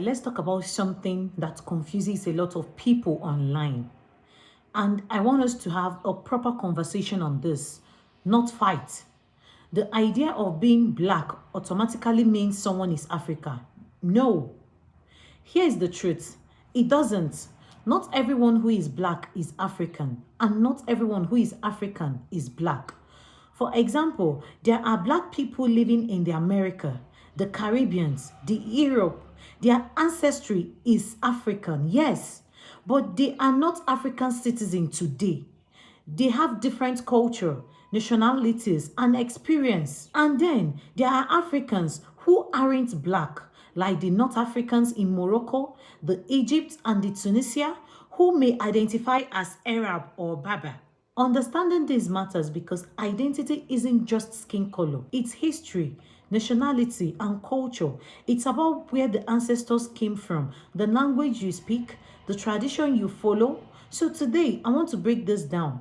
Let's talk about something that confuses a lot of people online. And I want us to have a proper conversation on this, not fight. The idea of being black automatically means someone is African. No. Here is the truth. It doesn't. Not everyone who is black is African, and not everyone who is African is black. For example, there are black people living in the America, the Caribbeans, the Europe. Their ancestry is African, yes, but they are not African citizens today. They have different culture, nationalities, and experience. And then there are Africans who aren't black, like the North Africans in Morocco, the Egypt, and the Tunisia, who may identify as Arab or Berber. Understanding this matters because identity isn't just skin color, it's history, nationality, and culture. It's about where the ancestors came from, the language you speak, the tradition you follow. So today, I want to break this down,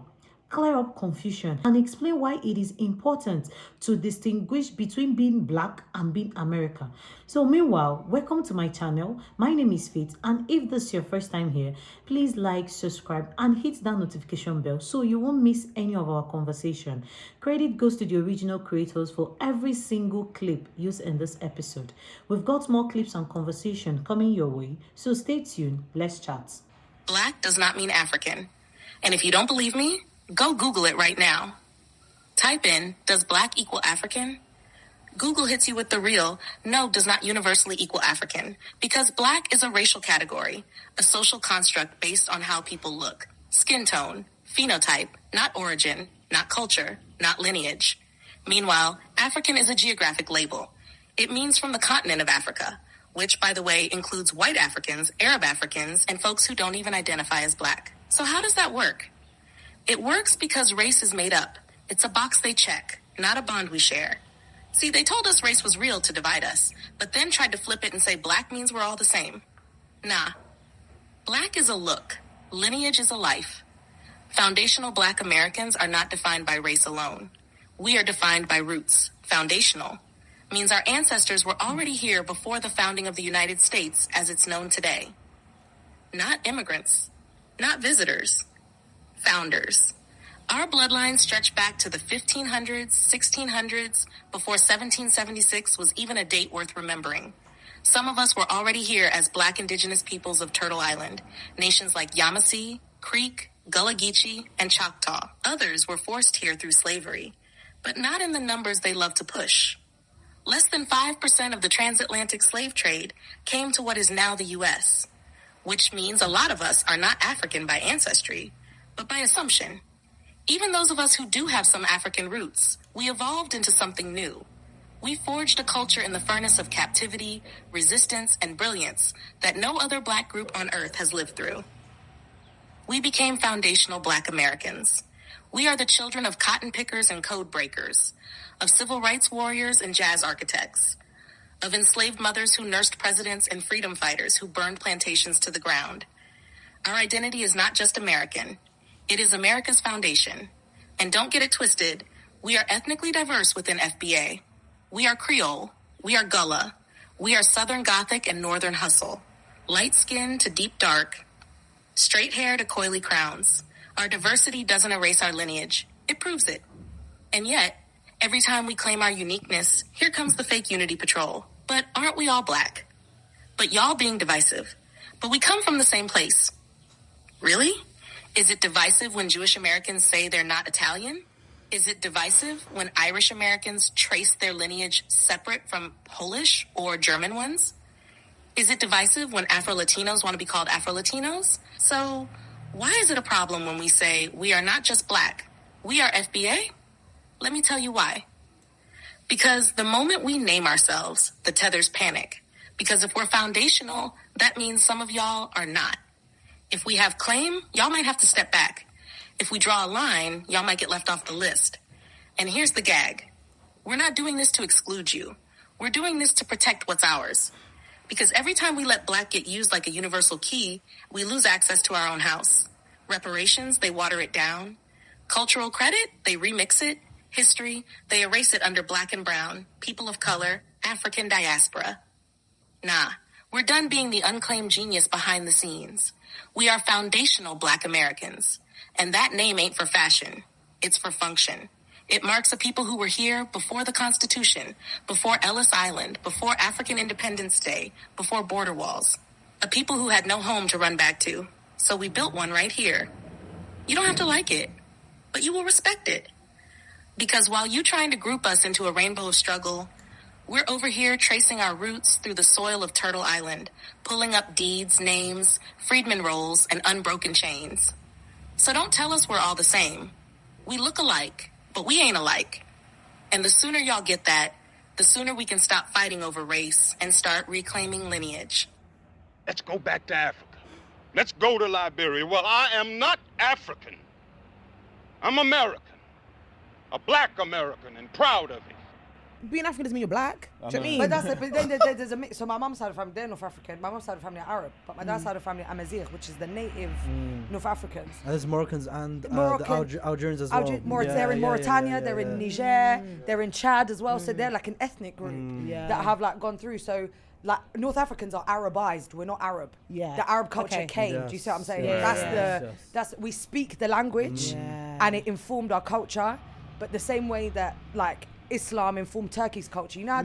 clear up confusion, and explain why it is important to distinguish between being black and being American. So meanwhile, welcome to my channel. My name is Faith, and if this is your first time here, please like, subscribe, and hit that notification bell so you won't miss any of our conversation. Credit goes to the original creators for every single clip used in this episode. We've got more clips and conversation coming your way, so stay tuned. Let's chat. Black does not mean African. And if you don't believe me, go Google it right now. Type in, does black equal African? Google hits you with the real, no does not universally equal African, because black is a racial category, a social construct based on how people look, skin tone, phenotype, not origin, not culture, not lineage. Meanwhile, African is a geographic label. It means from the continent of Africa, which, by the way, includes white Africans, Arab Africans, and folks who don't even identify as black. So how does that work? It works because race is made up. It's a box they check, not a bond we share. See, they told us race was real to divide us, but then tried to flip it and say black means we're all the same. Nah. Black is a look. Lineage is a life. Foundational black Americans are not defined by race alone. We are defined by roots. Foundational means our ancestors were already here before the founding of the United States as it's known today. Not immigrants. Not visitors. Founders. Our bloodlines stretch back to the 1500s, 1600s, before 1776 was even a date worth remembering. Some of us were already here as black indigenous peoples of Turtle Island, nations like Yamasee, Creek, Gullah Geechee, and Choctaw. Others were forced here through slavery, but not in the numbers they love to push. Less than 5% of the transatlantic slave trade came to what is now the U.S., which means a lot of us are not African by ancestry, but by assumption. Even those of us who do have some African roots, we evolved into something new. We forged a culture in the furnace of captivity, resistance, and brilliance that no other black group on earth has lived through. We became foundational black Americans. We are the children of cotton pickers and code breakers, of civil rights warriors and jazz architects, of enslaved mothers who nursed presidents and freedom fighters who burned plantations to the ground. Our identity is not just American. It is America's foundation. And don't get it twisted, we are ethnically diverse within FBA. We are Creole, we are Gullah, we are Southern Gothic and Northern Hustle, light skin to deep dark, straight hair to coily crowns. Our diversity doesn't erase our lineage, it proves it. And yet, every time we claim our uniqueness, here comes the fake unity patrol. But aren't we all black? But y'all being divisive. But we come from the same place. Really? Is it divisive when Jewish Americans say they're not Italian? Is it divisive when Irish Americans trace their lineage separate from Polish or German ones? Is it divisive when Afro-Latinos want to be called Afro-Latinos? So why is it a problem when we say we are not just black, we are FBA? Let me tell you why. Because the moment we name ourselves, the tethers panic. Because if we're foundational, that means some of y'all are not. If we have claim, y'all might have to step back. If we draw a line, y'all might get left off the list. And here's the gag. We're not doing this to exclude you. We're doing this to protect what's ours. Because every time we let black get used like a universal key, we lose access to our own house. Reparations, they water it down. Cultural credit, they remix it. History, they erase it under black and brown, people of color, African diaspora. Nah, We're done being the unclaimed genius behind the scenes. We are foundational Black Americans. And that name ain't for fashion. It's for function. It marks a people who were here before the Constitution, before Ellis Island, before African Independence Day, before border walls. A people who had no home to run back to. So we built one right here. You don't have to like it, but you will respect it. Because while you trying to group us into a rainbow of struggle, we're over here tracing our roots through the soil of Turtle Island, pulling up deeds, names, freedmen rolls, and unbroken chains. So don't tell us we're all the same. We look alike, but we ain't alike. And the sooner y'all get that, the sooner we can stop fighting over race and start reclaiming lineage. Let's go back to Africa. Let's go to Liberia. Well, I am not African. I'm American. A Black American, and proud of it. Being African doesn't mean you're black. Do you know what I mean? But that's it. But then there's a mix. So my mum's side of the family, they're North African. My mum's side of the family are Arab. But my dad's side of the family are Amazigh, which is the native North Africans. And there's Moroccans and Moroccan, the Algerians as well. They're in Mauritania, they're in Niger, they're in Chad as well. So they're like an ethnic group that have like gone through. So like North Africans are Arabized. We're not Arab. Yeah. The Arab culture came. Yes. Do you see what I'm saying? Yes. That's we speak the language and it informed our culture. But the same way that like Islam informed Turkey's culture. You know how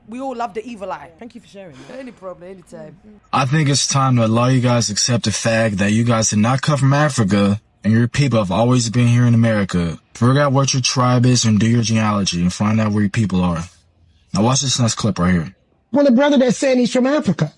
we all love the evil eye. Thank you for sharing. Any problem, anytime. I think it's time to allow you guys to accept the fact that you guys did not come from Africa and your people have always been here in America. Figure out what your tribe is and do your genealogy and find out where your people are. Now watch this next clip right here. Well, the brother that's saying he's from Africa,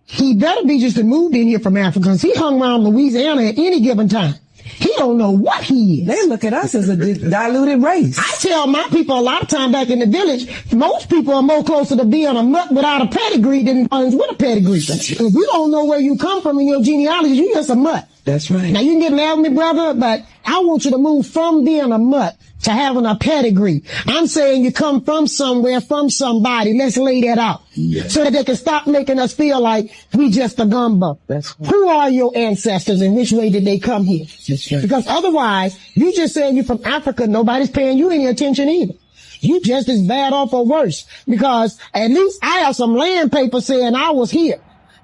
he better be just moved in here from Africa because he hung around Louisiana at any given time. He don't know what he is. They look at us as a diluted race. I tell my people a lot of time back in the village, most people are more closer to being a mutt without a pedigree than ones with a pedigree. If you don't know where you come from in your genealogy, you just a mutt. That's right. Now you can get mad with me, brother, but I want you to move from being a mutt to having a pedigree. I'm saying you come from somewhere, from somebody. Let's lay that out. Yeah. So that they can stop making us feel like we just a gumbo. That's right. Who are your ancestors and which way did they come here? That's right. Because otherwise, you just saying you're from Africa, nobody's paying you any attention either. You just as bad off or worse. Because at least I have some land papers saying I was here.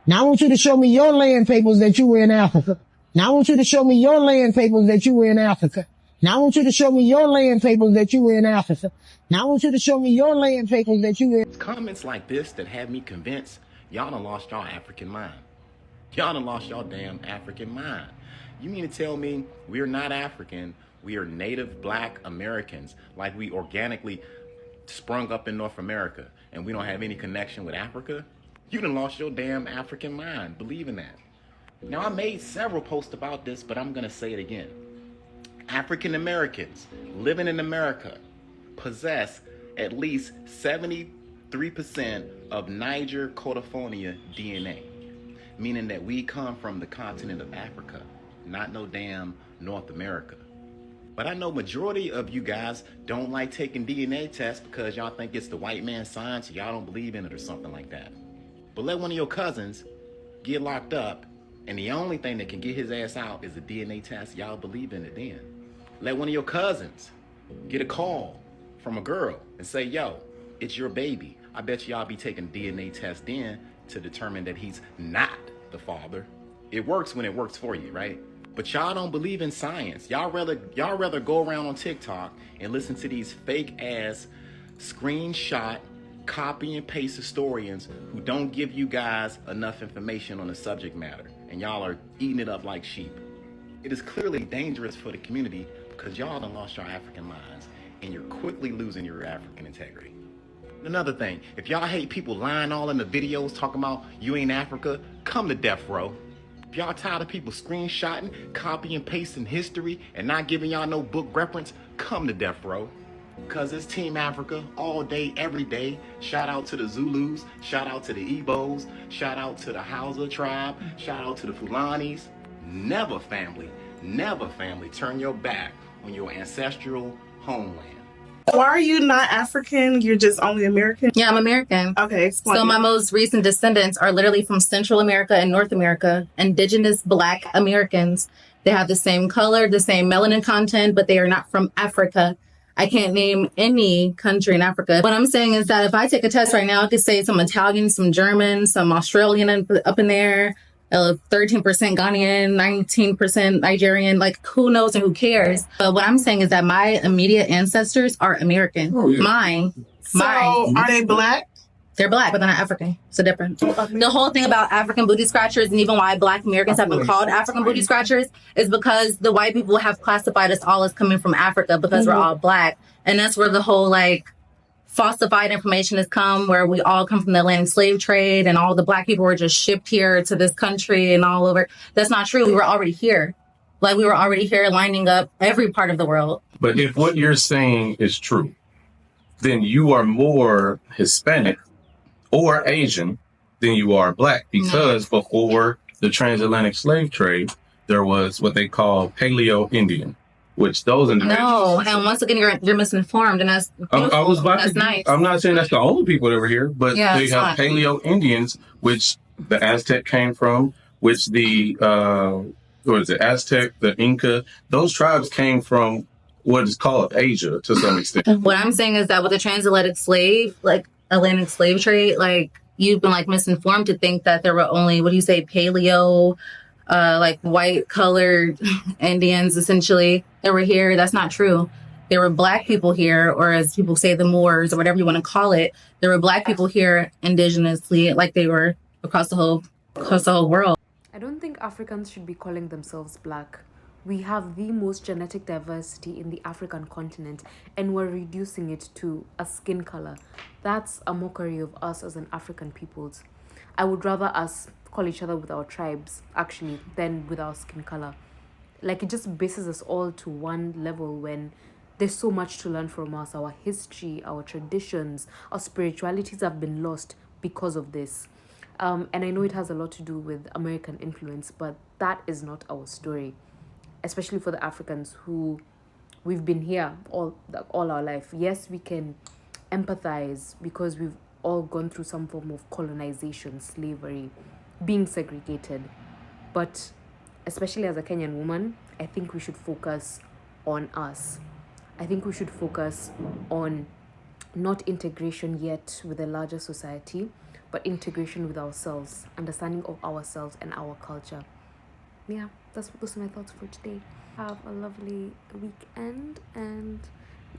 Now I want you to show me your land papers that you were in Africa. Now I want you to show me your land papers that you were in Africa. Now I want you to show me your land papers that you were in Africa. Now I want you to show me your land papers that you were in. Comments like this that have me convinced y'all done lost y'all African mind. Y'all done lost y'all damn African mind. You mean to tell me we're not African, we are native Black Americans, like we organically sprung up in North America and we don't have any connection with Africa? You done lost your damn African mind. Believe in that. Now I made several posts about this, but I'm gonna say it again. African Americans living in America possess at least 73% of Niger Cotophonia DNA, meaning that we come from the continent of Africa, not no damn North America. But I know majority of you guys don't like taking DNA tests because y'all think it's the white man's science, y'all don't believe in it or something like that. But let one of your cousins get locked up and the only thing that can get his ass out is a DNA test, y'all believe in it then. Let one of your cousins get a call from a girl and say, yo, it's your baby. I bet y'all be taking DNA test then to determine that he's not the father. It works when it works for you, right? But y'all don't believe in science. Y'all rather go around on TikTok and listen to these fake ass screenshot, copy and paste historians who don't give you guys enough information on the subject matter. And y'all are eating it up like sheep. It is clearly dangerous for the community because y'all done lost your African minds and you're quickly losing your African integrity. Another thing, if y'all hate people lying all in the videos talking about you ain't Africa, come to death row. If y'all tired of people screenshotting, copy and pasting history and not giving y'all no book reference, come to death row. Because it's Team Africa all day, every day. Shout out to the Zulus, shout out to the Igbos, shout out to the Hausa tribe, shout out to the Fulanis. Never family, turn your back on your ancestral homeland. Why are you not African? You're just only American? Yeah, I'm American. Okay, explain. So my most recent descendants are literally from Central America and North America, indigenous Black Americans. They have the same color, the same melanin content, but they are not from Africa. I can't name any country in Africa. What I'm saying is that if I take a test right now, I could say some Italian, some German, some Australian up in there, 13% Ghanaian, 19% Nigerian, like who knows and who cares? But what I'm saying is that my immediate ancestors are American. Oh, yeah. Mine. Are they black? They're black, but they're not African. It's a difference. The whole thing about African booty scratchers and even why Black Americans have been called African booty scratchers is because the white people have classified us all as coming from Africa because we're all black. And that's where the whole like falsified information has come, where we all come from the Atlantic slave trade and all the black people were just shipped here to this country and all over. That's not true. We were already here. Like we were already here lining up every part of the world. But if what you're saying is true, then you are more Hispanic or Asian than you are black, because before the transatlantic slave trade, there was what they call Paleo Indian, which those individuals. No, and once again, you're misinformed, and that's that's nice. I'm not saying that's the only people that were here, but Yeah, they it's have not. Paleo Indians, which the Aztec came from, which the what is it, Aztec, the Inca, those tribes came from what is called Asia to some extent. What I'm saying is that with the transatlantic Atlantic slave trade, like you've been like misinformed to think that there were only, what do you say, paleo, like white colored Indians essentially that were here. That's not true. There were black people here, or as people say, the Moors or whatever you want to call it. There were black people here indigenously, like they were across the whole world. I don't think Africans should be calling themselves black. We have the most genetic diversity in the African continent, and we're reducing it to a skin color. That's a mockery of us as an African peoples. I would rather us call each other with our tribes, actually, than with our skin color. Like, it just bases us all to one level when there's so much to learn from us. Our history, our traditions, our spiritualities have been lost because of this. And I know it has a lot to do with American influence, but that is not our story. Especially for the Africans who we've been here all our life. Yes, we can empathize because we've all gone through some form of colonization, slavery, being segregated. But especially as a Kenyan woman, I think we should focus on us. I think we should focus on not integration yet with the larger society, but integration with ourselves, understanding of ourselves and our culture. Yeah, those are my thoughts for today. Have a lovely weekend, and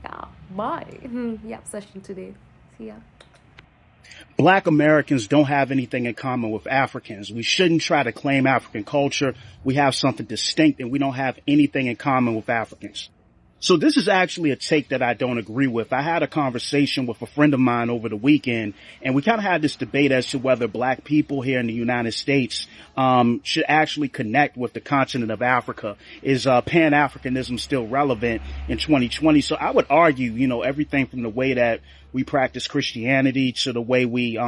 yeah, bye. Yeah, session today. See ya. Black Americans don't have anything in common with Africans. We shouldn't try to claim African culture. We have something distinct, and we don't have anything in common with Africans. So this is actually a take that I don't agree with. I had a conversation with a friend of mine over the weekend, and we kind of had this debate as to whether black people here in the United States should actually connect with the continent of Africa. Is pan-Africanism still relevant in 2020? So I would argue, everything from the way that we practice Christianity to the way we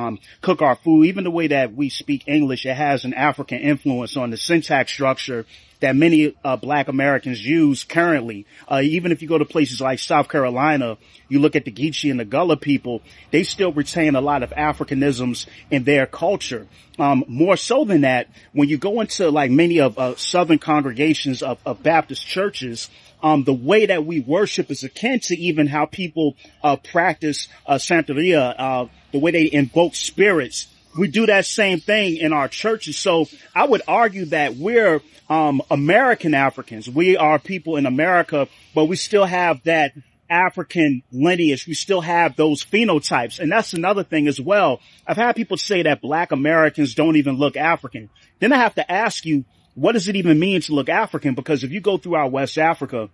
cook our food, even the way that we speak English, it has an African influence on the syntax structure that many black Americans use currently. Even if you go to places like South Carolina, you look at the Geechee and the Gullah people, they still retain a lot of Africanisms in their culture. More so than that, when you go into like many of southern congregations of Baptist churches, the way that we worship is akin to even how people practice Santeria, the way they invoke spirits. We do that same thing in our churches. So I would argue that we're American Africans. We are people in America, but we still have that African lineage. We still have those phenotypes. And that's another thing as well. I've had people say that black Americans don't even look African. Then I have to ask you, what does it even mean to look African? Because if you go throughout West Africa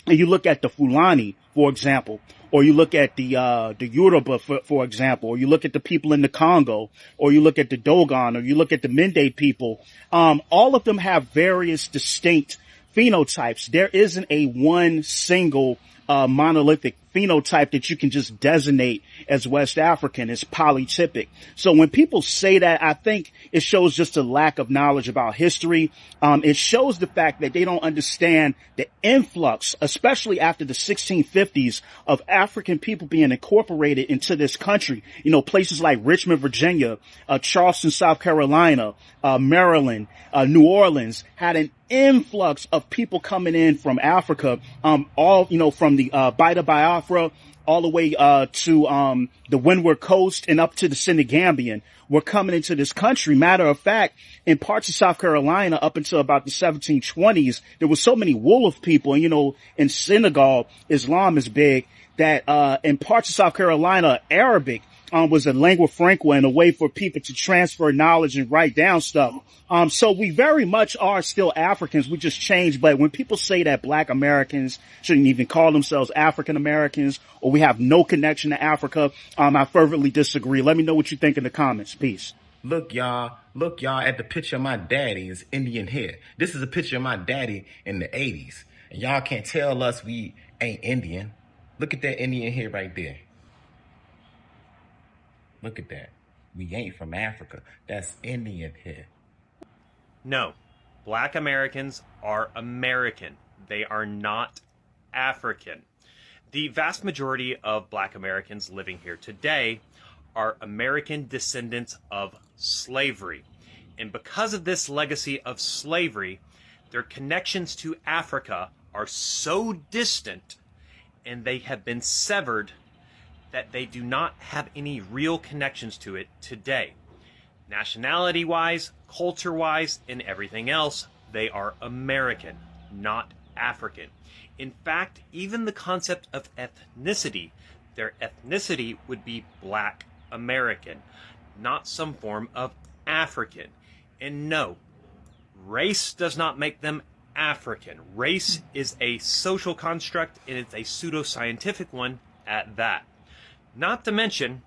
and you look at the Fulani, for example, or you look at the Yoruba, for example, or you look at the people in the Congo, or you look at the Dogon, or you look at the Mende people, all of them have various distinct phenotypes. There isn't a one single monolithic phenotype that you can just designate as West African. It's polytypic. So when people say that, I think it shows just a lack of knowledge about history. It shows the fact that they don't understand the influx, especially after the 1650s, of African people being incorporated into this country. Places like Richmond, Virginia, Charleston, South Carolina, Maryland, New Orleans had an influx of people coming in from Africa, all, from from the Bight of Biafra all the way to the Windward Coast and up to the Senegambian were coming into this country. Matter of fact, in parts of South Carolina up until about the 1720s, there were so many Wolof people. And, you know, in Senegal, Islam is big, that in parts of South Carolina, Arabic was a lingua franca and a way for people to transfer knowledge and write down stuff. So we very much are still Africans. We just changed. But when people say that Black Americans shouldn't even call themselves African Americans or we have no connection to Africa, I fervently disagree. Let me know what you think in the comments. Peace. Look, y'all at the picture of my daddy's Indian hair. This is a picture of my daddy in the 80s. And y'all can't tell us we ain't Indian. Look at that Indian hair right there. Look at that. We ain't from Africa. That's Indian hair. No, Black Americans are American. They are not African. The vast majority of Black Americans living here today are American descendants of slavery. And because of this legacy of slavery, their connections to Africa are so distant and they have been severed that they do not have any real connections to it today. Nationality-wise, culture-wise, and everything else, they are American, not African. In fact, even the concept of ethnicity, their ethnicity would be Black American, not some form of African. And no, race does not make them African. Race is a social construct, and it's a pseudoscientific one at that. Not to mention,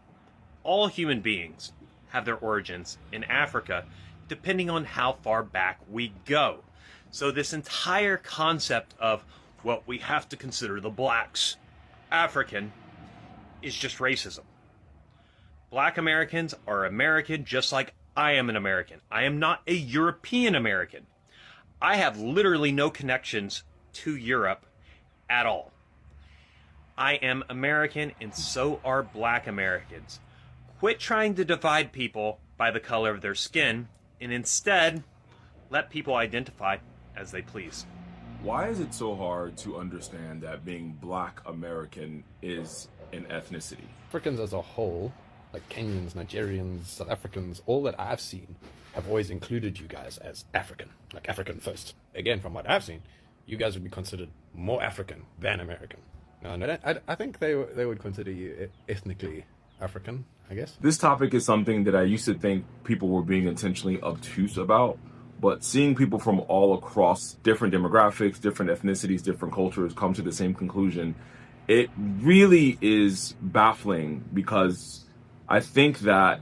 all human beings have their origins in Africa, depending on how far back we go. So this entire concept of, well, we have to consider the blacks African is just racism. Black Americans are American just like I am an American. I am not a European American. I have literally no connections to Europe at all. I am American, and so are Black Americans. Quit trying to divide people by the color of their skin, and instead, let people identify as they please. Why is it so hard to understand that being Black American is an ethnicity? Africans as a whole, like Kenyans, Nigerians, South Africans, all that I've seen have always included you guys as African, like African first. Again, from what I've seen, you guys would be considered more African than American. No, I think they would consider you ethnically African, I guess. This topic is something that I used to think people were being intentionally obtuse about, but seeing people from all across different demographics, different ethnicities, different cultures come to the same conclusion, it really is baffling, because I think that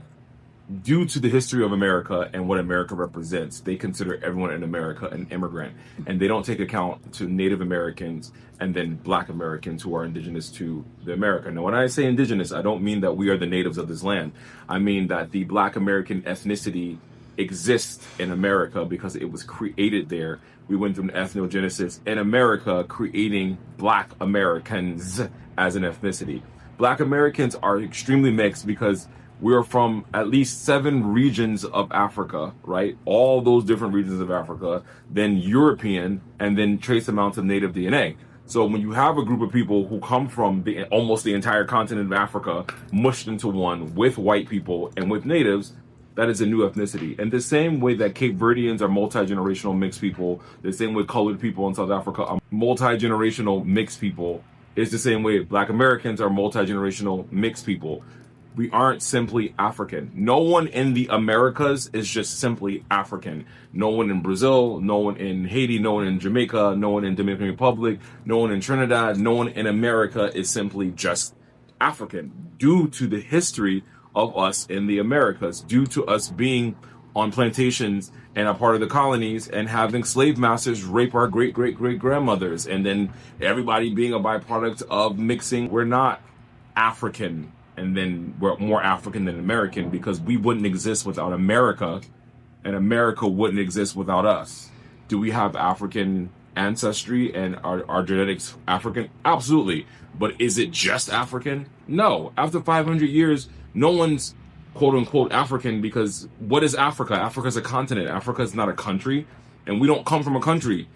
due to the history of America and what America represents, they consider everyone in America an immigrant, and they don't take account to Native Americans and then Black Americans who are indigenous to the America. Now, when I say indigenous, I don't mean that we are the natives of this land. I mean that the Black American ethnicity exists in America because it was created there. We went through an ethnogenesis in America, creating Black Americans as an ethnicity. Black Americans are extremely mixed because we're from at least 7 regions of Africa, right? All those different regions of Africa, then European, and then trace amounts of native DNA. So when you have a group of people who come from almost the entire continent of Africa mushed into one with white people and with natives, that is a new ethnicity. And the same way that Cape Verdeans are multi-generational mixed people, the same way colored people in South Africa are multi-generational mixed people, is the same way Black Americans are multi-generational mixed people. We aren't simply African. No one in the Americas is just simply African. No one in Brazil, no one in Haiti, no one in Jamaica, no one in Dominican Republic, no one in Trinidad, no one in America is simply just African. Due to the history of us in the Americas, due to us being on plantations and a part of the colonies and having slave masters rape our great-great-great-grandmothers, and then everybody being a byproduct of mixing, we're not African. And then we're more African than American because we wouldn't exist without America, and America wouldn't exist without us. Do we have African ancestry and our genetics African? Absolutely. But is it just African? No. After 500 years, no one's quote unquote African, because what is Africa? Africa is a continent. Africa is not a country, and we don't come from a country.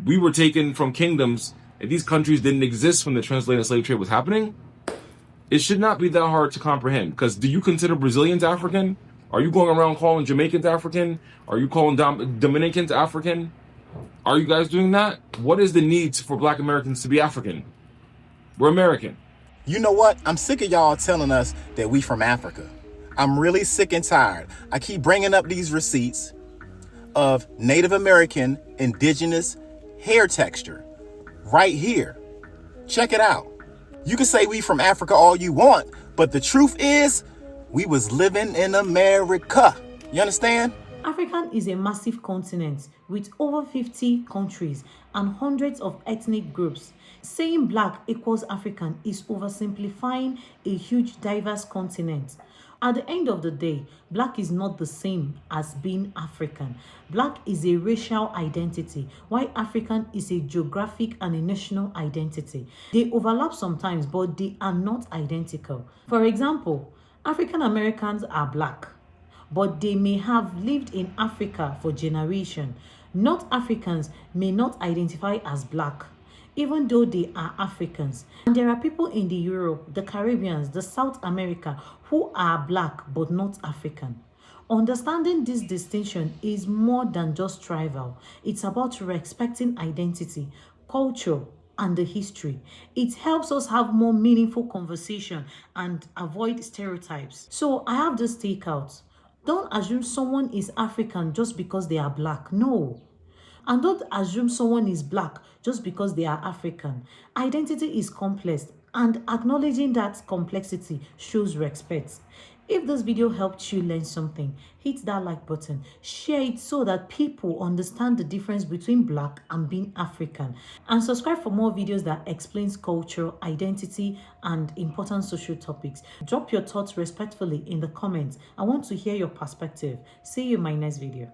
We were taken from kingdoms if these countries didn't exist when the transatlantic slave trade was happening, it should not be that hard to comprehend. Because do you consider Brazilians African? Are you going around calling Jamaicans African? Are you calling Dominicans African? Are you guys doing that? What is the need for Black Americans to be African? We're American. You know what? I'm sick of y'all telling us that we from Africa. I'm really sick and tired. I keep bringing up these receipts of Native American indigenous hair texture right here. Check it out. You can say we from Africa all you want, but the truth is we was living in America. You understand? Africa is a massive continent with over 50 countries and hundreds of ethnic groups. Saying Black equals African is oversimplifying a huge diverse continent. At the end of the day, Black is not the same as being African. Black is a racial identity, while African is a geographic and a national identity. They overlap sometimes, but they are not identical. For example, African Americans are Black, but they may have lived in Africa for generations. North Africans may not identify as Black, even though they are Africans. And there are people in the Europe, the Caribbeans, the South America who are Black but not African. Understanding this distinction is more than just tribal. It's about respecting identity, culture, and the history. It helps us have more meaningful conversation and avoid stereotypes. So I have this takeout. Don't assume someone is African just because they are Black. No. And don't assume someone is Black just because they are African. Identity is complex, and acknowledging that complexity shows respect. If this video helped you learn something, hit that like button, share it so that people understand the difference between Black and being African, and subscribe for more videos that explains culture, identity, and important social topics. Drop your thoughts respectfully in the comments. I want to hear your perspective. See you in my next video.